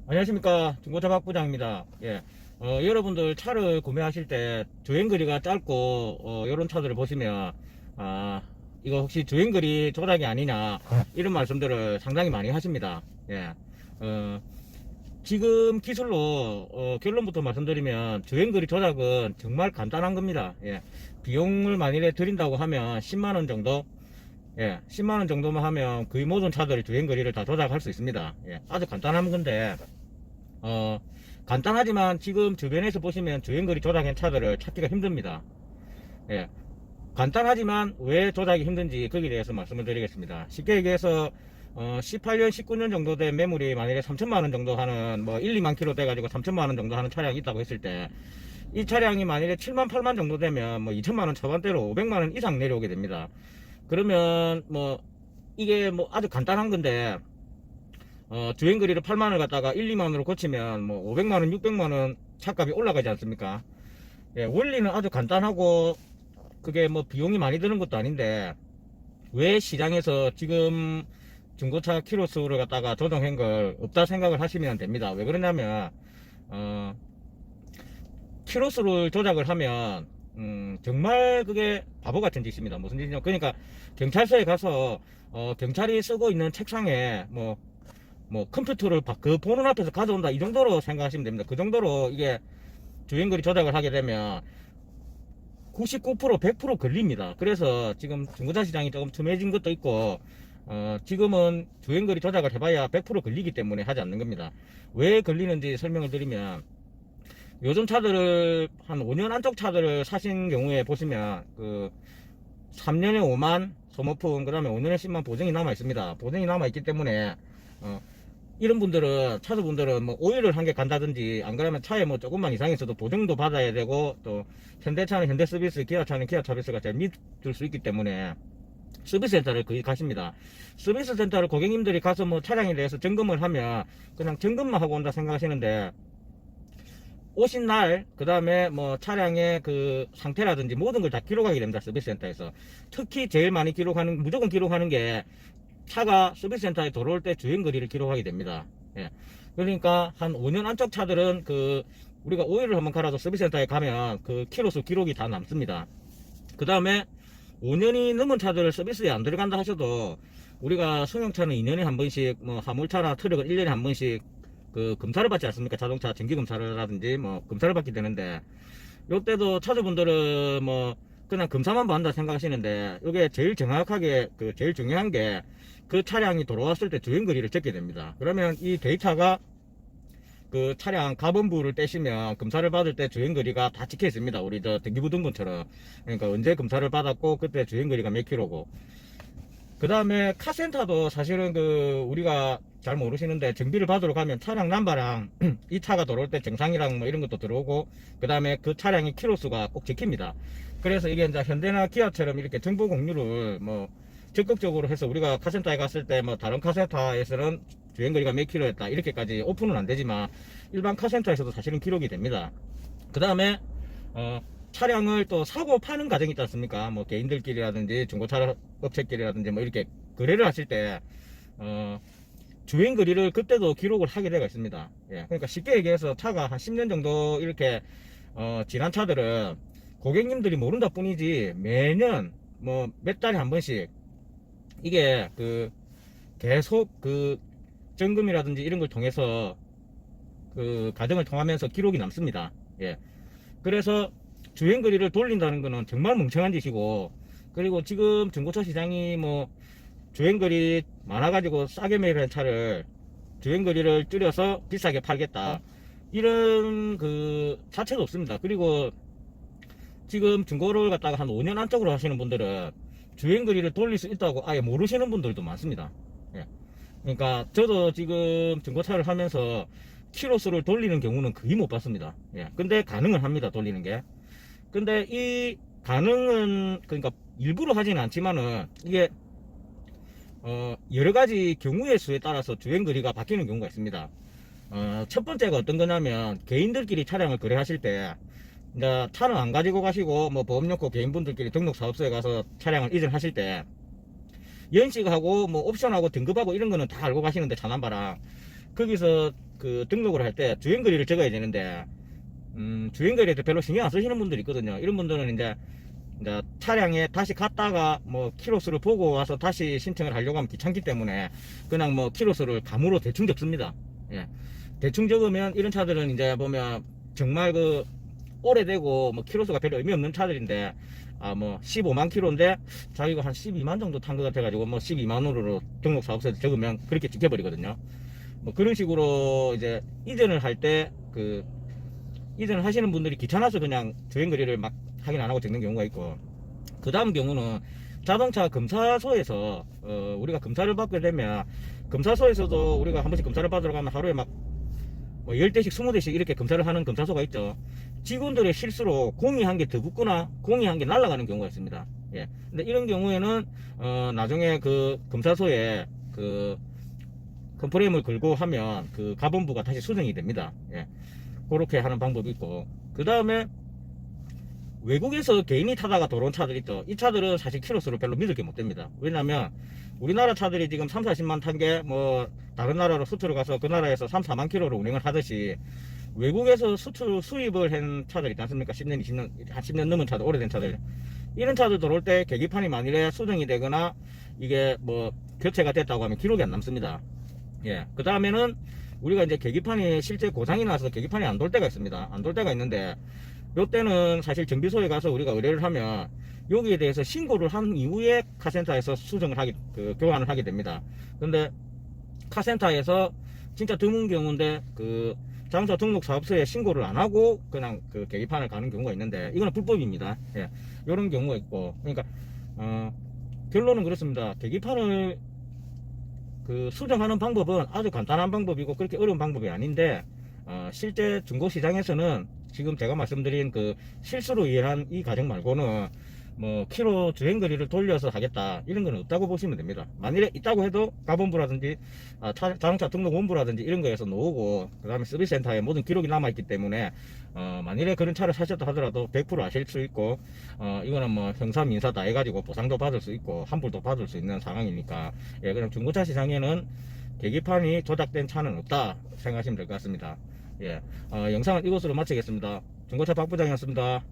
안녕하십니까. 중고차 박부장입니다. 예. 여러분들 차를 구매하실 때 주행거리가 짧고, 이런 차들을 보시면, 이거 혹시 주행거리 조작이 아니냐, 이런 말씀들을 상당히 많이 하십니다. 예. 지금 기술로, 결론부터 말씀드리면, 주행거리 조작은 정말 간단한 겁니다. 예. 비용을 만일에 드린다고 하면 10만원 정도, 예, 10만원 정도만 하면 거의 모든 차들의 주행거리를 다 조작할 수 있습니다. 예, 아주 간단한 건데, 간단하지만 지금 주변에서 보시면 주행거리 조작한 차들을 찾기가 힘듭니다. 예, 간단하지만 왜 조작이 힘든지 거기에 대해서 말씀을 드리겠습니다. 쉽게 얘기해서 18년, 19년 정도 된 매물이 만약에 3천만원 정도 하는 뭐 1, 2만 킬로 돼가지고 3천만원 정도 하는 차량이 있다고 했을 때 이 차량이 만약에 7만, 8만 정도 되면 뭐 2천만원 초반대로 500만원 이상 내려오게 됩니다. 그러면 뭐 이게 뭐 아주 간단한 건데 주행거리를 8만원을 갖다가 1, 2만원으로 고치면 뭐 500만원, 600만원 차값이 올라가지 않습니까? 예, 원리는 아주 간단하고 그게 뭐 비용이 많이 드는 것도 아닌데 왜 시장에서 지금 중고차 키로수를 갖다가 조정한 걸 없다 생각을 하시면 됩니다. 왜 그러냐면 키로수를 조작을 하면 정말 그게 바보 같은 짓입니다. 무슨 짓이냐? 그러니까 경찰서에 가서 경찰이 쓰고 있는 책상에 뭐 컴퓨터를 그 보는 앞에서 가져온다 이 정도로 생각하시면 됩니다. 그 정도로 이게 주행거리 조작을 하게 되면 99% 100% 걸립니다. 그래서 지금 중고차 시장이 조금 tum해진 것도 있고 지금은 주행거리 조작을 해봐야 100% 걸리기 때문에 하지 않는 겁니다. 왜 걸리는지 설명을 드리면 요즘 차들을 한 5년 안쪽 차들을 사신 경우에 보시면 그 3년에 5만 소모품 그 다음에 5년에 10만 보증이 남아 있습니다. 보증이 남아 있기 때문에 이런 분들은 차주분들은 뭐 오일을 한 개 간다든지 안 그러면 차에 뭐 조금만 이상했어도 보증도 받아야 되고 또 현대차는 현대서비스, 기아차는 기아서비스가 제일 밑을 수 있기 때문에 서비스센터를 거의 가십니다. 서비스센터를 고객님들이 가서 뭐 차량에 대해서 점검을 하면 그냥 점검만 하고 온다 생각하시는데 오신 날, 그 다음에 뭐 차량의 그 상태라든지 모든 걸 다 기록하게 됩니다. 서비스센터에서. 특히 제일 많이 무조건 기록하는 게 차가 서비스센터에 들어올 때 주행거리를 기록하게 됩니다. 예. 그러니까 한 5년 안쪽 차들은 우리가 오일을 한번 갈아서 서비스센터에 가면 그 키로수 기록이 다 남습니다. 그 다음에 5년이 넘은 차들을 서비스에 안 들어간다 하셔도 우리가 승용차는 2년에 한 번씩 뭐 화물차나 트럭은 1년에 한 번씩 그 검사를 받지 않습니까? 자동차 정기 검사라든지 뭐 검사를 받게 되는데 요때도 차주분들은 뭐 그냥 검사만 받는다 생각하시는데 이게 제일 정확하게 제일 중요한 게 그 차량이 돌아왔을 때 주행거리를 적게 됩니다. 그러면 이 데이터가 그 차량 가번부를 떼시면 검사를 받을 때 주행거리가 다 찍혀 있습니다. 우리 저 등기부등본처럼. 그러니까 언제 검사를 받았고 그때 주행거리가 몇 킬로고. 그 다음에 카센터도 사실은 우리가 잘 모르시는데 정비를 받으러 가면 차량 넘버랑 이 차가 들어올 때 정상이랑 뭐 이런 것도 들어오고 그 다음에 그 차량의 키로수가 꼭 적힙니다. 그래서 이게 이제 현대나 기아처럼 이렇게 정보 공유를 뭐 적극적으로 해서 우리가 카센터에 갔을 때 뭐 다른 카센터에서는 주행거리가 몇 킬로였다 이렇게까지 오픈은 안 되지만 일반 카센터에서도 사실은 기록이 됩니다. 그 다음에 차량을 또 사고 파는 과정이 있지 않습니까? 뭐 개인들끼리라든지 중고차 업체끼리라든지 뭐 이렇게 거래를 하실 때 주행거리를 그때도 기록을 하게 되어 있습니다. 예, 그러니까 쉽게 얘기해서 차가 한 10년 정도 이렇게 지난 차들은 고객님들이 모른다 뿐이지 매년 뭐 몇 달에 한 번씩 이게 계속 점검이라든지 이런 걸 통해서 과정을 통하면서 기록이 남습니다. 예. 그래서 주행거리를 돌린다는 거는 정말 멍청한 짓이고, 그리고 지금 중고차 시장이 뭐 주행거리 많아가지고 싸게 매입한 차를 주행거리를 줄여서 비싸게 팔겠다 이런 자체도 없습니다. 그리고 지금 중고를 갖다가 한 5년 안쪽으로 하시는 분들은 주행거리를 돌릴 수 있다고 아예 모르시는 분들도 많습니다. 예. 그러니까 저도 지금 중고차를 하면서 키로수를 돌리는 경우는 거의 못 봤습니다. 예. 근데 가능은 합니다. 돌리는 게. 근데 이 가능은 그러니까 일부러 하지는 않지만은 이게 여러 가지 경우의 수에 따라서 주행거리가 바뀌는 경우가 있습니다. 첫 번째가 어떤 거냐면 개인들끼리 차량을 거래하실 때 이제 차는 안 가지고 가시고 뭐 보험 넣고 개인분들끼리 등록사업소에 가서 차량을 이전하실 때 연식하고 뭐 옵션하고 등급하고 이런 거는 다 알고 가시는데 차남바랑 거기서 그 등록을 할 때 주행거리를 적어야 되는데 주행거리에 별로 신경 안 쓰시는 분들이 있거든요. 이런 분들은 이제 차량에 다시 갔다가 뭐 키로수를 보고 와서 다시 신청을 하려고 하면 귀찮기 때문에 그냥 뭐 키로수를 감으로 대충 적습니다. 예. 대충 적으면 이런 차들은 이제 보면 정말 그 오래되고 뭐 키로수가 별로 의미 없는 차들인데 뭐 15만 킬로인데 자기가 한 12만 정도 탄 것 같아가지고 뭐 12만으로 등록사업소에 적으면 그렇게 찍혀버리거든요. 뭐 그런 식으로 이제 이전을 할 때 이전을 하시는 분들이 귀찮아서 그냥 주행거리를 막 확인 안 하고 적는 경우가 있고, 그 다음 경우는 자동차 검사소에서 우리가 검사를 받게 되면 검사소에서도 우리가 한 번씩 검사를 받으러 가면 하루에 막 뭐 10대씩 20대씩 이렇게 검사를 하는 검사소가 있죠. 직원들의 실수로 공이 한 개 더 붙거나 공이 한 개 날아가는 경우가 있습니다. 예. 근데 이런 경우에는 나중에 그 검사소에 그 컴플레인을 걸고 하면 그 가본부가 다시 수정이 됩니다. 예. 그렇게 하는 방법이 있고, 그 다음에 외국에서 개인이 타다가 들어온 차들 있죠. 이 차들은 사실 키로수를 별로 믿을 게 못 됩니다. 왜냐면 우리나라 차들이 지금 3, 40만 탄 게 뭐 다른 나라로 수출을 가서 그 나라에서 3, 4만 킬로를 운행을 하듯이 외국에서 수입을 한 차들 있지 않습니까? 10년, 20년, 한 10년 넘은 차들, 오래된 차들. 이런 차들 들어올 때 계기판이 만일에 수정이 되거나 이게 뭐 교체가 됐다고 하면 기록이 안 남습니다. 예. 그 다음에는 우리가 이제 계기판이 실제 고장이 나서 계기판이 안 돌 때가 있습니다. 안 돌 때가 있는데, 요때는 사실 정비소에 가서 우리가 의뢰를 하면 여기에 대해서 신고를 한 이후에 카센터에서 수정을 교환을 하게 됩니다. 근데 카센터에서 진짜 드문 경우인데 그 자동차 등록 사업소에 신고를 안 하고 그냥 그 계기판을 가는 경우가 있는데, 이거는 불법입니다. 예. 이런 경우가 있고, 그러니까 결론은 그렇습니다. 계기판을 수정하는 방법은 아주 간단한 방법이고 그렇게 어려운 방법이 아닌데, 실제 중고시장에서는 지금 제가 말씀드린 그 실수로 인한 이 과정 말고는 뭐 키로 주행거리를 돌려서 하겠다 이런 건 없다고 보시면 됩니다. 만일에 있다고 해도 가본부라든지 자동차 등록원부라든지 이런 거에서 놓고 그 다음에 서비스센터에 모든 기록이 남아있기 때문에 만일에 그런 차를 사셨다 하더라도 100% 아실 수 있고, 이거는 뭐 형사 민사 다 해가지고 보상도 받을 수 있고 환불도 받을 수 있는 상황이니까, 예, 그냥 중고차 시장에는 계기판이 조작된 차는 없다 생각하시면 될 것 같습니다. 예, 영상은 이것으로 마치겠습니다. 중고차 박 부장이었습니다.